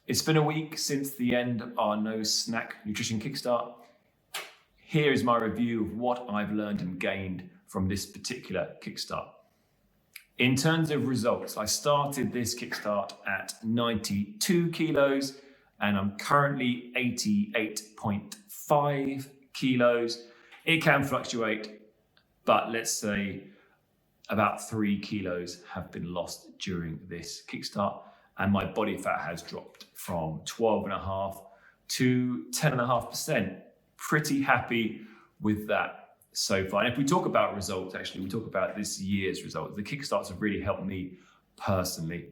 It's been a week since the end of our No Snack Nutrition Kickstart. Here is my review of what I've learned and gained from this particular Kickstart. In terms of results, I started this Kickstart at 92 kilos and I'm currently 88.5 kilos. It can fluctuate, but let's say about 3 kilos have been lost during this Kickstart, and my body fat has dropped from 12.5% to 10.5%. Pretty happy with that so far. And if we talk about results, actually, we talk about this year's results. The Kickstarts have really helped me personally.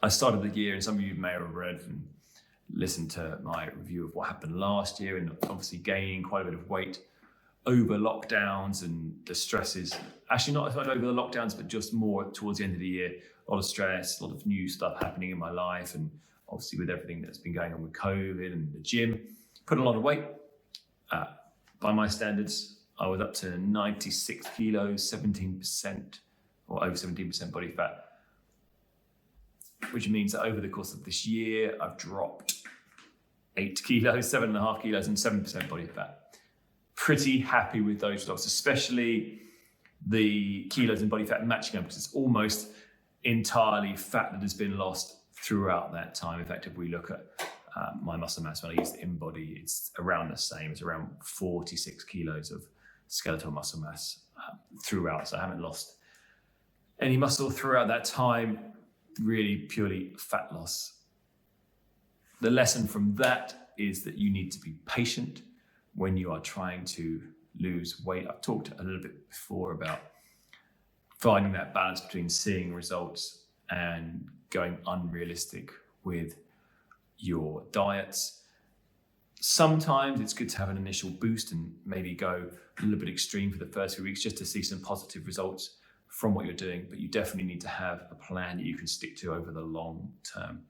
I started the year, and some of you may have read and listened to my review of what happened last year, and obviously gaining quite a bit of weight over lockdowns and the stresses. Actually, not as much over the lockdowns, but just more towards the end of the year. A lot of stress, a lot of new stuff happening in my life, and obviously with everything that's been going on with COVID and the gym, put a lot of weight. By my standards, I was up to 96 kilos, 17% or over 17% body fat, which means that over the course of this year, I've dropped 8 kilos, 7.5 kilos and 7% body fat. Pretty happy with those results, especially the kilos in body fat matching up, because it's almost entirely fat that has been lost throughout that time. In fact, if we look at my muscle mass, when I use the in-body, it's around the same. It's around 46 kilos of skeletal muscle mass throughout. So I haven't lost any muscle throughout that time, really purely fat loss. The lesson from that is that you need to be patient when you are trying to lose weight. I've talked a little bit before about finding that balance between seeing results and going unrealistic with your diets. Sometimes it's good to have an initial boost and maybe go a little bit extreme for the first few weeks just to see some positive results from what you're doing, but you definitely need to have a plan that you can stick to over the long term.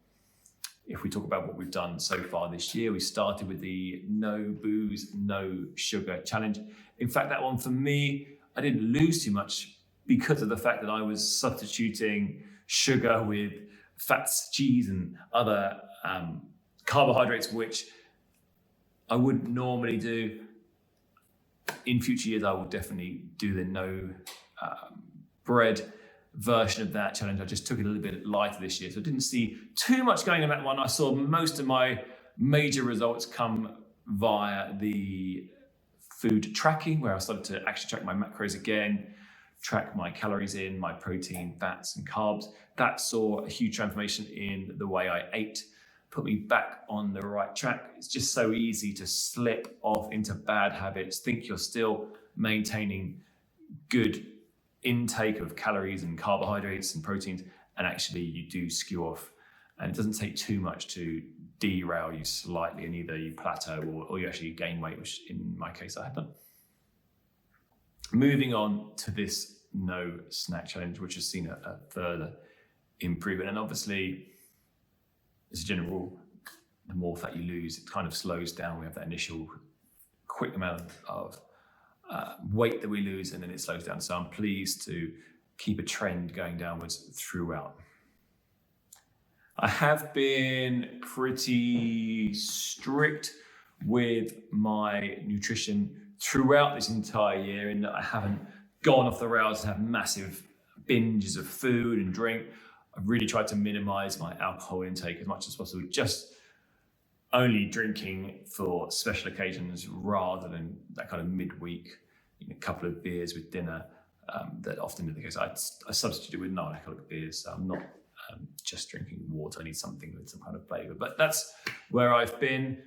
If we talk about what we've done so far this year, we started with the no booze, no sugar challenge. In fact, that one for me, I didn't lose too much because of the fact that I was substituting sugar with fats, cheese, and other carbohydrates, which I wouldn't normally do. In future years, I will definitely do the no bread version of that challenge. I just took it a little bit lighter this year, so I didn't see too much going on that one. I saw most of my major results come via the food tracking, where I started to actually track my macros again, track my calories in, my protein, fats, and carbs. That saw a huge transformation in the way I ate, put me back on the right track. It's just so easy to slip off into bad habits, think you're still maintaining good intake of calories and carbohydrates and proteins, and actually you do skew off, and it doesn't take too much to derail you slightly, and either you plateau or you actually gain weight, which in my case I had done. Moving on to this no snack challenge, which has seen a further improvement, and obviously as a general rule, the more fat you lose, it kind of slows down. We have that initial quick amount of weight that we lose, and then it slows down. So I'm pleased to keep a trend going downwards throughout. I have been pretty strict with my nutrition throughout this entire year, in that I haven't gone off the rails and have massive binges of food and drink. I've really tried to minimize my alcohol intake as much as possible, just only drinking for special occasions rather than that kind of midweek, a couple of beers with dinner. That often is the case. I substitute it with non-alcoholic beers. So I'm not just drinking water. I need something with some kind of flavor. But that's where I've been.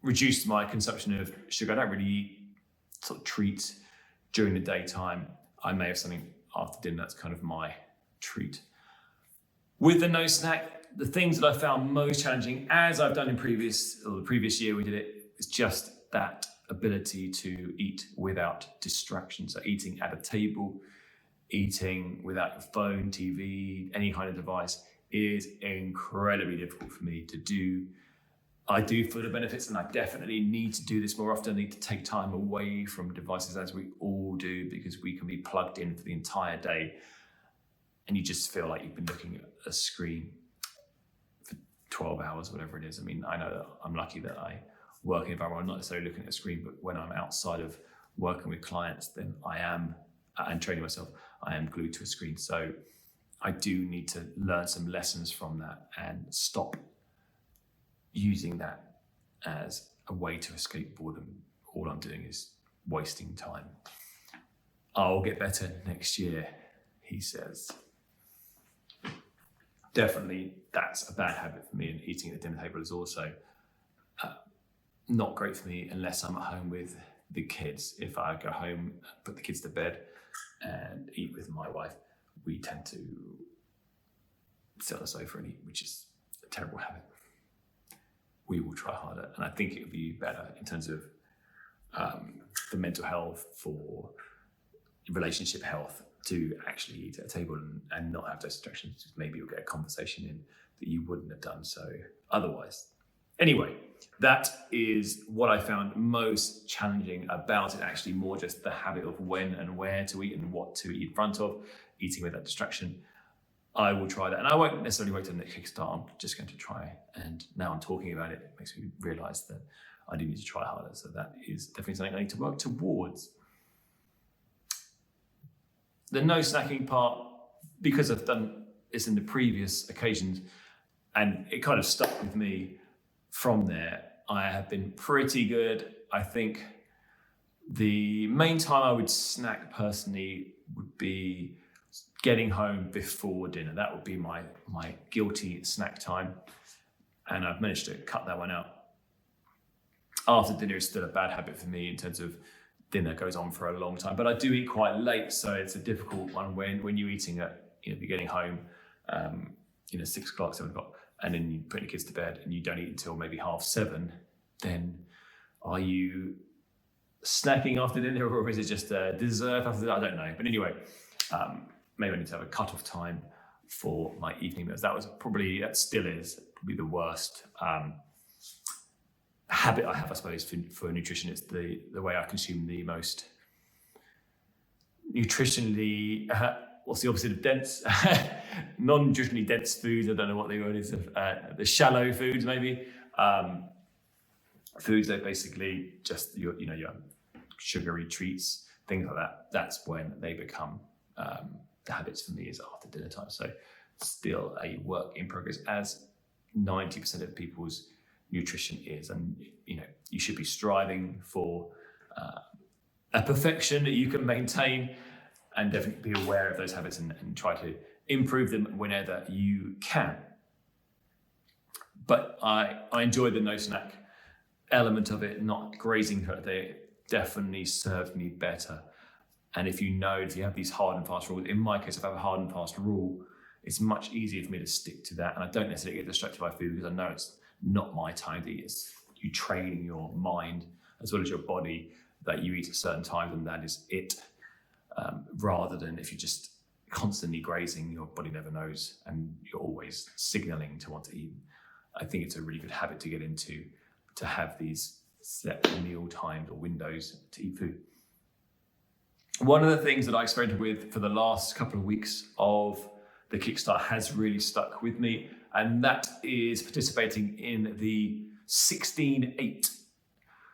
Reduced my consumption of sugar. I don't really eat sort of treats during the daytime. I may have something after dinner. That's kind of my treat. With the no snack, the things that I found most challenging, as I've done in the previous year we did it, is just that ability to eat without distraction. So eating at a table, eating without your phone, TV, any kind of device is incredibly difficult for me to do. I do feel the benefits, and I definitely need to do this more often. I need to take time away from devices, as we all do, because we can be plugged in for the entire day. and you just feel like you've been looking at a screen for 12 hours, whatever it is. I mean, I know that I'm lucky that I work in an environment where I'm not necessarily looking at a screen, but when I'm outside of working with clients, then I am, and training myself, I am glued to a screen. So I do need to learn some lessons from that and stop using that as a way to escape boredom. All I'm doing is wasting time. I'll get better next year, he says. Definitely, that's a bad habit for me, and eating at the dinner table is also not great for me unless I'm at home with the kids. If I go home, put the kids to bed and eat with my wife, we tend to sit on the sofa and eat, which is a terrible habit. We will try harder, and I think it would be better in terms of for mental health, for relationship health, to actually eat at a table and not have those distractions. Maybe you'll get a conversation in that you wouldn't have done so otherwise. Anyway, that is what I found most challenging about it, actually more just the habit of when and where to eat and what to eat in front of, eating with that distraction. I will try that, and I won't necessarily wait till the next Kickstart. I'm just going to try, and now I'm talking about it, it makes me realise that I do need to try harder. So that is definitely something I need to work towards. The no snacking part, because I've done this in the previous occasions, and it kind of stuck with me from there, I have been pretty good. I think the main time I would snack personally would be getting home before dinner. That would be my guilty snack time. And I've managed to cut that one out. After dinner is still a bad habit for me in terms of dinner goes on for a long time, but I do eat quite late. So it's a difficult one when you're eating at, you're getting home, 6 o'clock, 7 o'clock, and then you put your kids to bed and you don't eat until maybe 7:30, then are you snacking after dinner, or is it just a dessert after dinner? I don't know. But anyway, maybe I need to have a cut-off time for my evening meals. That still is probably the worst habit I have, I suppose, for nutrition. It's the way I consume the most nutritionally, what's the opposite of dense? Non-nutritionally dense foods. I don't know what the word is. The shallow foods, maybe. Foods that basically just your sugary treats, things like that. That's when they become the habits for me, is after dinner time. So still a work in progress, as 90% of people's nutrition is, and you should be striving for a perfection that you can maintain, and definitely be aware of those habits and try to improve them whenever you can. But I enjoy the no snack element of it. Not grazing throughout the day definitely served me better. And if you have these hard and fast rules, in my case, if I have a hard and fast rule, it's much easier for me to stick to that, and I don't necessarily get distracted by food because I know it's not my time to eat. It's you training your mind as well as your body that you eat at certain times, and that is it. Rather than if you're just constantly grazing, your body never knows, and you're always signaling to want to eat. I think it's a really good habit to get into, to have these set meal times or windows to eat food. One of the things that I experimented with for the last couple of weeks of the Kickstart has really stuck with me, and that is participating in the 16-8.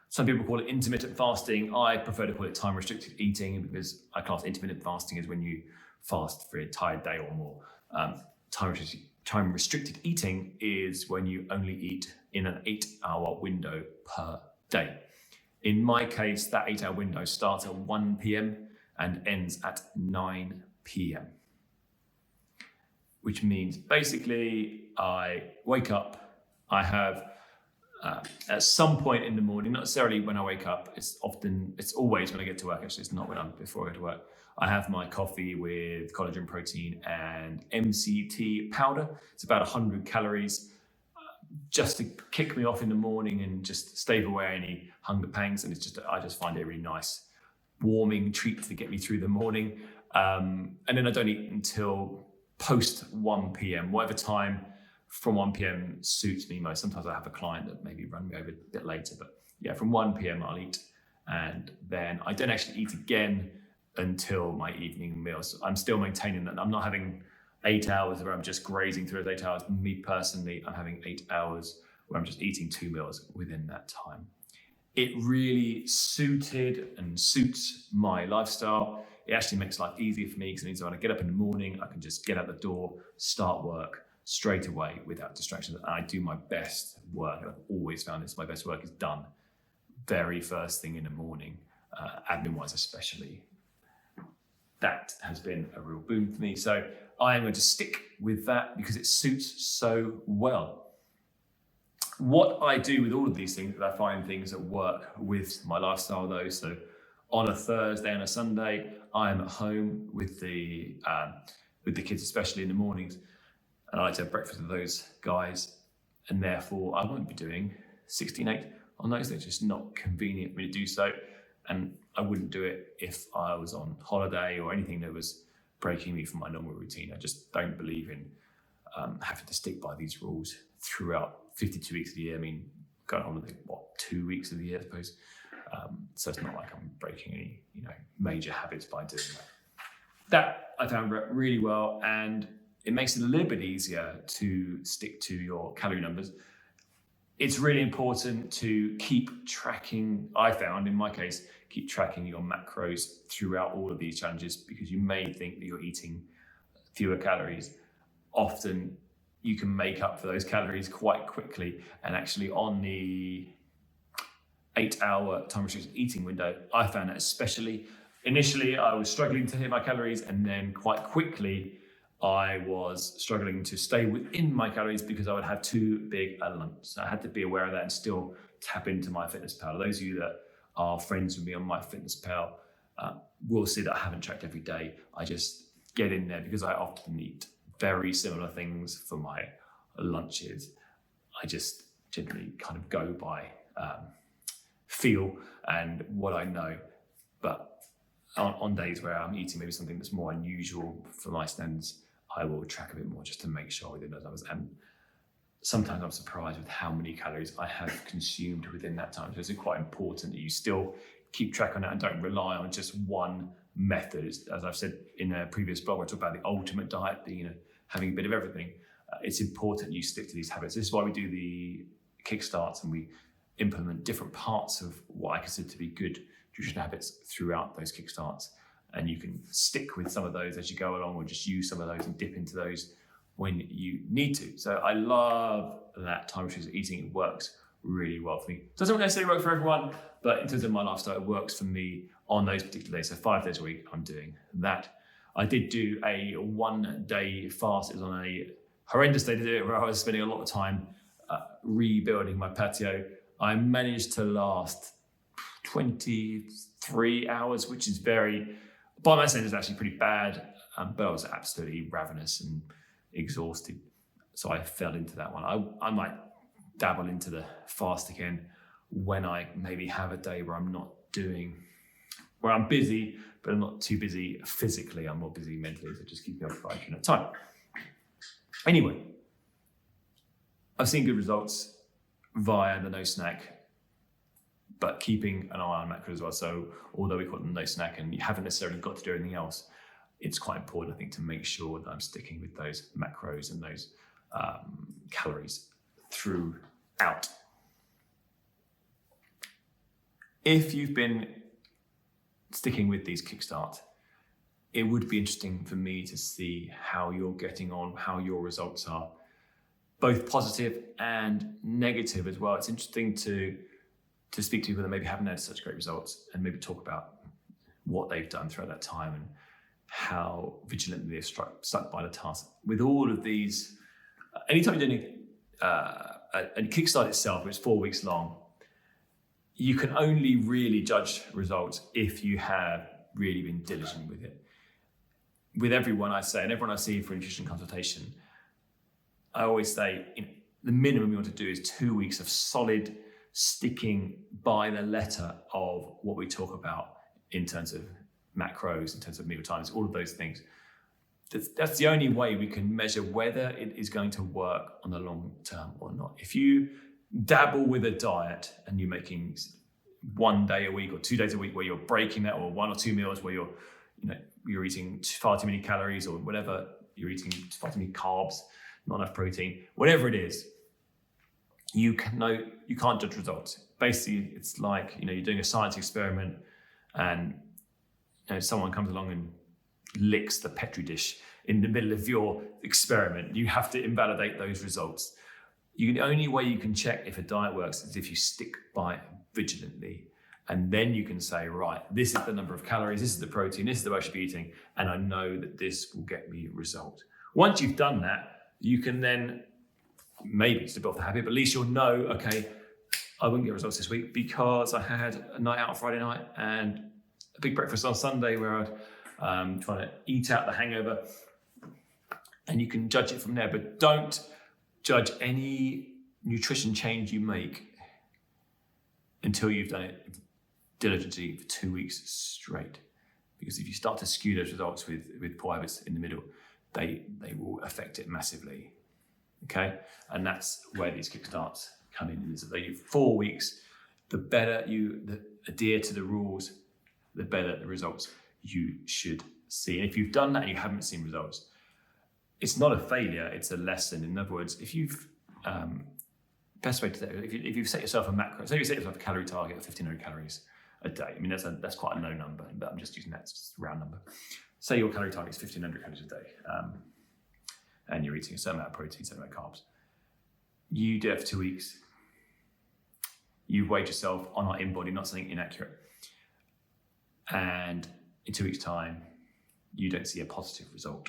Some people call it intermittent fasting. I prefer to call it time-restricted eating, because I class intermittent fasting as when you fast for an entire day or more. Time-restricted eating is when you only eat in an 8-hour window per day. In my case, that 8-hour window starts at 1 p.m. and ends at 9 p.m. Which means basically I wake up, I have at some point in the morning, not necessarily when I wake up, it's always when I get to work, actually, it's not before I go to work. I have my coffee with collagen protein and MCT powder. It's about 100 calories, just to kick me off in the morning and just stave away any hunger pangs. And I just find it a really nice, warming treat to get me through the morning. And then I don't eat until post 1 p.m, whatever time from 1 p.m. suits me most. Sometimes I have a client that maybe run me over a bit later, but yeah, from 1 p.m. I'll eat, and then I don't actually eat again until my evening meal. So I'm still maintaining that. I'm not having 8 hours where I'm just grazing through those 8 hours. Me personally, I'm having 8 hours where I'm just eating 2 meals within that time. It really suited and suits my lifestyle. It actually makes life easier for me because it means when I get up in the morning, I can just get out the door, start work straight away without distractions. And I do my best work. I've always found this. My best work is done very first thing in the morning, admin-wise especially. That has been a real boon for me. So I am going to stick with that because it suits so well. What I do with all of these things is I find things that work with my lifestyle though. So on a Thursday and a Sunday, I am at home with the kids, especially in the mornings. And I like to have breakfast with those guys. And therefore I won't be doing 16/8 on those days. It's just not convenient for me to do so. And I wouldn't do it if I was on holiday or anything that was breaking me from my normal routine. I just don't believe in having to stick by these rules throughout 52 weeks of the year. I mean, going on holiday, 2 weeks of the year, I suppose. So it's not like I'm breaking any, major habits by doing that. That I found really well, and it makes it a little bit easier to stick to your calorie numbers. It's really important to keep tracking, I found in my case, keep tracking your macros throughout all of these challenges, because you may think that you're eating fewer calories. Often you can make up for those calories quite quickly. And actually on the 8-hour time restricted eating window, I found that especially initially I was struggling to hit my calories, and then quite quickly I was struggling to stay within my calories because I would have too big a lump. So I had to be aware of that and still tap into MyFitnessPal. Those of you that are friends with me on MyFitnessPal will see that I haven't tracked every day. I just get in there because I often eat very similar things for my lunches. I just generally kind of go by feel and what I know. But on days where I'm eating maybe something that's more unusual for my standards, I will track a bit more just to make sure within those numbers. And sometimes I'm surprised with how many calories I have consumed within that time. So it's quite important that you still keep track on that and don't rely on just one method. As I've said in a previous blog, I talked about the ultimate diet being having a bit of everything. It's important you stick to these habits. This is why we do the Kickstarts and we implement different parts of what I consider to be good nutrition habits throughout those Kickstarts. And you can stick with some of those as you go along, or just use some of those and dip into those when you need to. So I love that time restricted eating. It works really well for me. Doesn't necessarily work for everyone, but in terms of my lifestyle, it works for me on those particular days. So 5 days a week, I'm doing that. I did do a 1-day fast. It was on a horrendous day to do it, where I was spending a lot of time rebuilding my patio. I managed to last 23 hours, which is by my standards, actually pretty bad. But I was absolutely ravenous and exhausted. So I fell into that one. I might dabble into the fast again when I maybe have a day where I'm busy, but I'm not too busy physically. I'm more busy mentally, so just keep me occupied during that time. Anyway, I've seen good results via the no snack, but keeping an eye on macros as well. So although we call it the no snack and you haven't necessarily got to do anything else, it's quite important, I think, to make sure that I'm sticking with those macros and those calories throughout. If you've been sticking with these Kickstart, it would be interesting for me to see how you're getting on, how your results are, both positive and negative as well. It's interesting to speak to people that maybe haven't had such great results and maybe talk about what they've done throughout that time and how vigilantly they've stuck by the task. With all of these, anytime you're doing a Kickstart itself, it's 4 weeks long, you can only really judge results if you have really been diligent with it. With everyone I say, and everyone I see for a nutrition consultation, I always say the minimum you want to do is 2 weeks of solid sticking by the letter of what we talk about in terms of macros, in terms of meal times, all of those things. That's the only way we can measure whether it is going to work on the long term or not. If you dabble with a diet and you're making 1 day a week or 2 days a week where you're breaking that, or 1 or 2 meals where you're eating far too many calories or whatever, you're eating far too many carbs, not enough protein, whatever it is, you can't judge results. Basically, it's like, you're doing a science experiment and someone comes along and licks the Petri dish in the middle of your experiment. You have to invalidate those results. The only way you can check if a diet works is if you stick by it vigilantly. And then you can say, right, this is the number of calories, this is the protein, this is the way I should be eating, and I know that this will get me a result. Once you've done that, you can then maybe slip off the habit, but at least you'll know, okay, I wouldn't get results this week because I had a night out on Friday night and a big breakfast on Sunday where I'd trying to eat out the hangover. And you can judge it from there, but don't judge any nutrition change you make until you've done it diligently for 2 weeks straight. Because if you start to skew those results with poor habits in the middle, they will affect it massively. Okay, and that's where these kickstarts come in. Is that they 4 weeks. The better you adhere to the rules, the better the results you should see. And if you've done that and you haven't seen results, it's not a failure, it's a lesson. In other words, if you've best way to say it, if you've set yourself a macro, say you set yourself a calorie target of 1,500 calories a day. I mean, that's quite a low number, but I'm just using that as just a round number. Say your calorie target is 1,500 calories a day, and you're eating a certain amount of protein, a certain amount of carbs. You do it for 2 weeks. You weighed yourself on our in-body, not something inaccurate. And in 2 weeks' time, you don't see a positive result.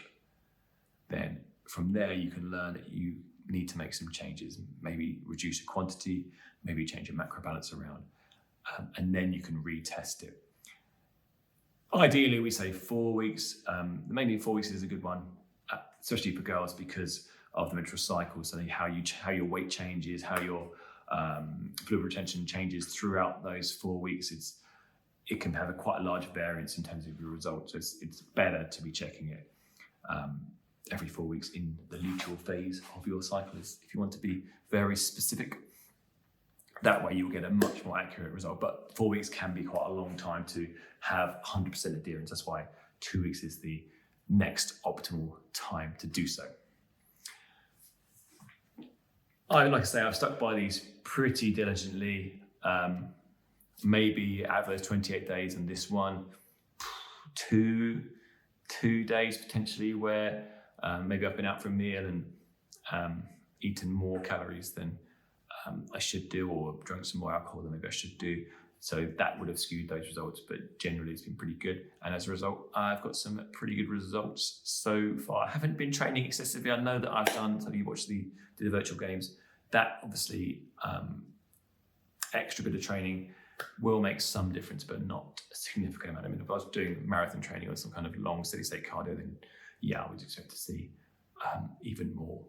Then from there, you can learn that you need to make some changes, maybe reduce your quantity, maybe change your macro balance around, and then you can retest it. Ideally, we say 4 weeks. Maybe 4 weeks is a good one, especially for girls because of the menstrual cycle. So how your weight changes, how your fluid retention changes throughout those 4 weeks. It can have quite a large variance in terms of your results. So it's better to be checking it every 4 weeks in the luteal phase of your cycle, if you want to be very specific. That way you'll get a much more accurate result. But 4 weeks can be quite a long time to have 100% adherence. That's why 2 weeks is the next optimal time to do so. Like I say, I've stuck by these pretty diligently. Maybe out of those 28 days and this one, two days potentially where maybe I've been out for a meal and eaten more calories than I should do, or drunk some more alcohol than maybe I should do. So that would have skewed those results, but generally it's been pretty good. And as a result, I've got some pretty good results so far. I haven't been training excessively. I know that I've done, so you watch the virtual games, that obviously extra bit of training will make some difference, but not a significant amount. I mean, if I was doing marathon training or some kind of long steady state cardio, then yeah, I would expect to see even more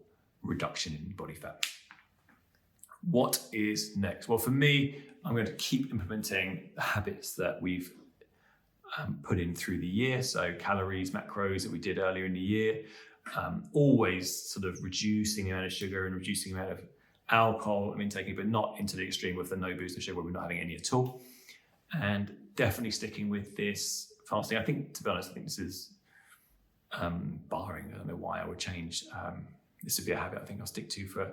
reduction in body fat. What is next? Well, for me, I'm going to keep implementing the habits that we've put in through the year. So calories, macros that we did earlier in the year, always sort of reducing the amount of sugar and reducing the amount of alcohol I'm intaking, but not into the extreme with the no booster sugar where we're not having any at all. And definitely sticking with this fasting. I think, to be honest, I think this is barring, I don't know why I would change. This would be a habit I think I'll stick to for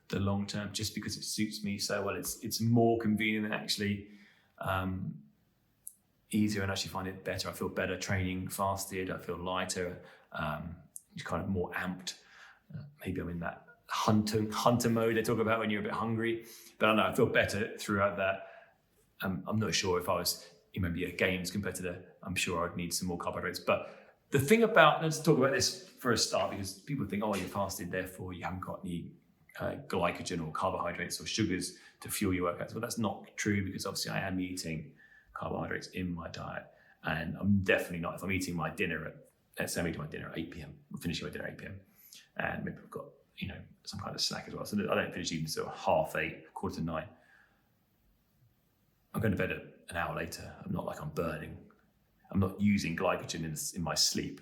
the long term, just because it suits me so well. It's more convenient and actually easier, and actually find it better. I feel better training fasted. I feel lighter, just kind of more amped. Maybe I'm in that hunter mode they talk about when you're a bit hungry, but I don't know, I feel better throughout that. I'm not sure if I was maybe a games competitor, I'm sure I'd need some more carbohydrates. But the thing about, let's talk about this for a start, because people think, oh, you're fasted, therefore you haven't got any glycogen or carbohydrates or sugars to fuel your workouts. Well, that's not true, because obviously I am eating carbohydrates in my diet, and I'm definitely not, if I'm eating my dinner at, let's say I'm eating my dinner at 8 p.m, I'm finishing my dinner at 8 p.m, and maybe I've got, some kind of snack as well. So I don't finish eating until 8:30, 8:45. I'm going to bed at an hour later. I'm not like I'm burning. I'm not using glycogen in my sleep.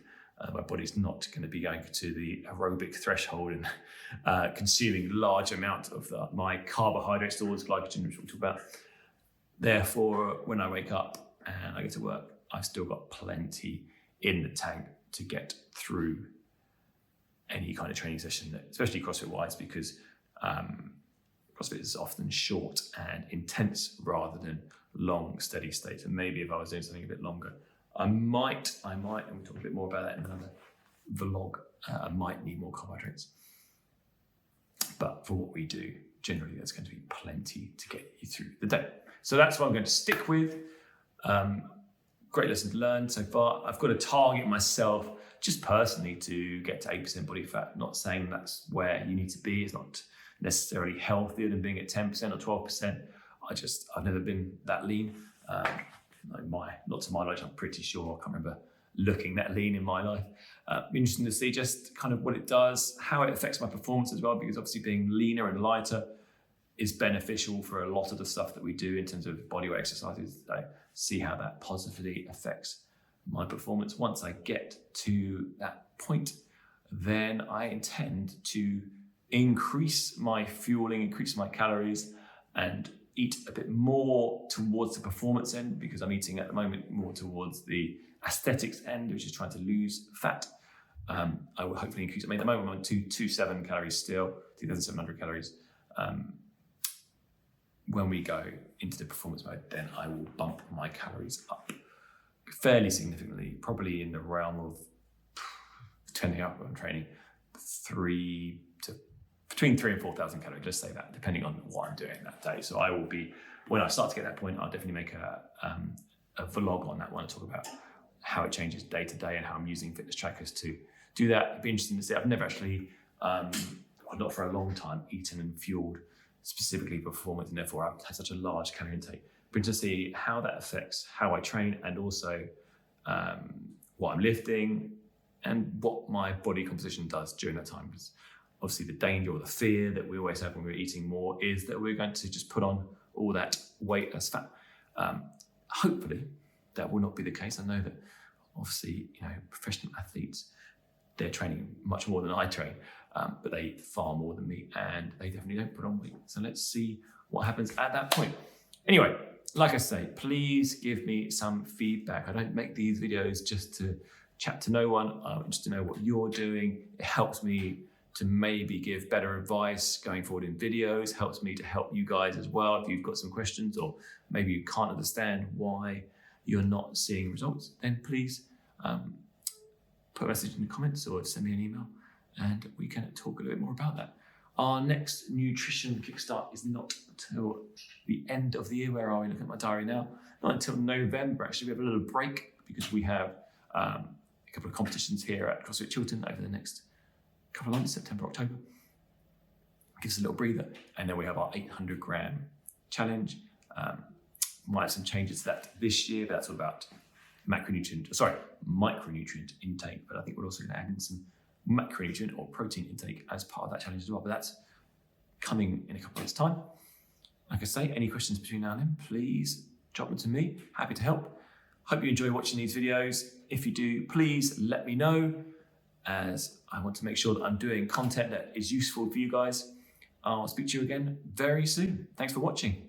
My body's not going to be going to the aerobic threshold and consuming large amounts of my carbohydrate stores, glycogen, which we'll talk about. Therefore, when I wake up and I get to work, I've still got plenty in the tank to get through any kind of training session, especially CrossFit wise, because CrossFit is often short and intense rather than long, steady state. And maybe if I was doing something a bit longer, I might, and we'll talk a bit more about that in another vlog, I might need more carbohydrates. But for what we do, generally there's going to be plenty to get you through the day. So that's what I'm going to stick with. Great lessons learned so far. I've got to target myself just personally to get to 8% body fat. Not saying that's where you need to be. It's not necessarily healthier than being at 10% or 12%. I've never been that lean. Not to my knowledge, I'm pretty sure. I can't remember looking that lean in my life. Interesting to see just kind of what it does, how it affects my performance as well, because obviously being leaner and lighter is beneficial for a lot of the stuff that we do in terms of bodyweight exercises. I see how that positively affects my performance. Once I get to that point, then I intend to increase my fueling, increase my calories, and eat a bit more towards the performance end, because I'm eating at the moment more towards the aesthetics end, which is trying to lose fat. I will hopefully increase. At the moment I'm on 227 calories still, 2,700 calories. When we go into the performance mode, then I will bump my calories up fairly significantly, probably in the realm of, depending on what I'm training, between 3,000 and 4,000 calories, just say that, depending on what I'm doing that day. So I will be, when I start to get that point, I'll definitely make a vlog on that one and talk about how it changes day to day and how I'm using fitness trackers to do that. It'd be interesting to see. I've never actually, not for a long time, eaten and fueled specifically performance, and therefore I've had such a large calorie intake. But to see how that affects how I train, and also what I'm lifting and what my body composition does during that time. Because obviously the danger or the fear that we always have when we're eating more is that we're going to just put on all that weight as fat. Hopefully that will not be the case. I know that obviously, professional athletes, they're training much more than I train, but they eat far more than me, and they definitely don't put on weight. So let's see what happens at that point. Anyway, like I say, please give me some feedback. I don't make these videos just to chat to no one, just to know what you're doing. It helps me to maybe give better advice going forward in videos, helps me to help you guys as well. If you've got some questions, or maybe you can't understand why you're not seeing results, then please put a message in the comments or send me an email and we can talk a little bit more about that. Our next nutrition kickstart is not until the end of the year. Where are we? Looking at my diary now. Not until November. Actually, we have a little break because we have a couple of competitions here at CrossFit Chiltern over the next couple of months, September, October. Gives us a little breather. And then we have our 800 gram challenge. Might have some changes to that this year, but that's all about micronutrient intake. But I think we're also going to add in some macronutrient or protein intake as part of that challenge as well. But that's coming in a couple of weeks' time. Like I say, any questions between now and then, please drop them to me. Happy to help. Hope you enjoy watching these videos. If you do, please let me know, as I want to make sure that I'm doing content that is useful for you guys. I'll speak to you again very soon. Thanks for watching.